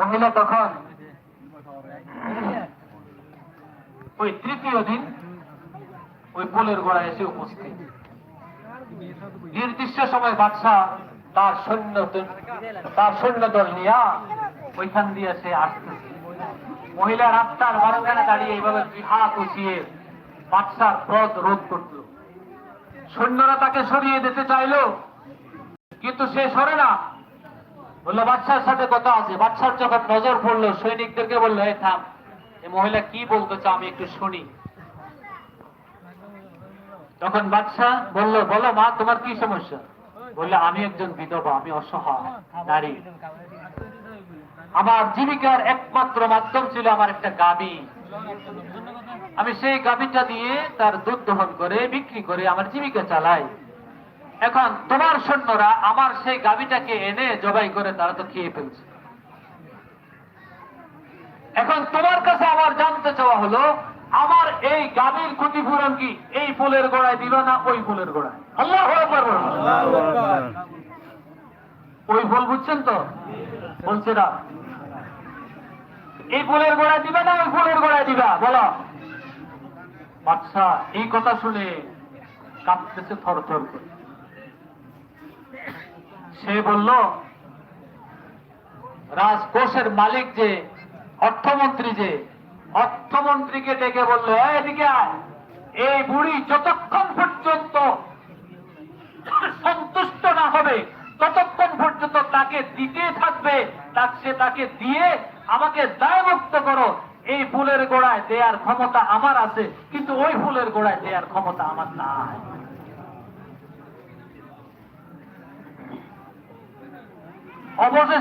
মহিলা তখন ওই তৃতীয় দিন ওই পোলের গোড়ায় এসে উপস্থিত। নির্দিষ্ট সময় বাদশাহ তার সৈন্যদল নিয়ে ওইখান দিয়ে সে আসতেছে। মহিলা রাস্তার মাঝখানে দাঁড়িয়ে এইভাবে দুই হাত উঠিয়ে বাদশার পথ রোধ করত। সৈন্যরা তাকে সরিয়ে দিতে চাইলো, কিন্তু সে সরে না। বললো বাদশার সাথে কথা আছে। বাদশার যখন নজর পড়লো, সৈনিকদেরকে বললো, এই থাম, এই মহিলা কি বলতে চাও আমি একটু শুনি। তখন বাদশাহ বললো, বলো মা, তোমার কি সমস্যা? বললে, আমি একজন বিধবা, আমি অসহায় নারী, আমার জীবিকার একমাত্র মাধ্যম ছিল আমার একটা গাভী। আমি সেই গাভীটা দিয়ে তার দুধ দহন করে বিক্রি করে আমার জীবিকা চালাই। এখন তোমার সৈন্যরা আমার সেই গাভীটাকে এনে জবাই করে তারা তো খেয়ে ফেলছে। এখন তোমার কাছে আমার জানতে চাওয়া হলো, আমার এই গাভীর ক্ষতিপূরণ কি এই ফুলের গোড়ায় দিল না ওই ফুলের গোড়ায়? আল্লাহু আকবার। ওই ফুল বুঝছেন তো? বলছে না, এই ফুলের গোড়ায় দিবে না ওই ফুলের গোড়ায় দিবা, বলো। বাদশা এই কথা শুনে কাঁপতেছে থর থর করে। সে বলল, রাজকোষের মালিক যে অর্থমন্ত্রী, যে অর্থমন্ত্রীকে ডেকে বললো, এদিকে আয়, এই বুড়ি যতক্ষণ পর্যন্ত সন্তুষ্ট না হবে ততক্ষণ পর্যন্ত তাকে দিতে থাকবে, তাকে দিয়ে আমাকে দায়মুক্ত করো। এই ফুলের গোড়ায় দেয়ার ক্ষমতা আমার আছে, কিন্তু ওই ফুলের গোড়ায় দেয়ার ক্ষমতা আমার নাই। অবশেষে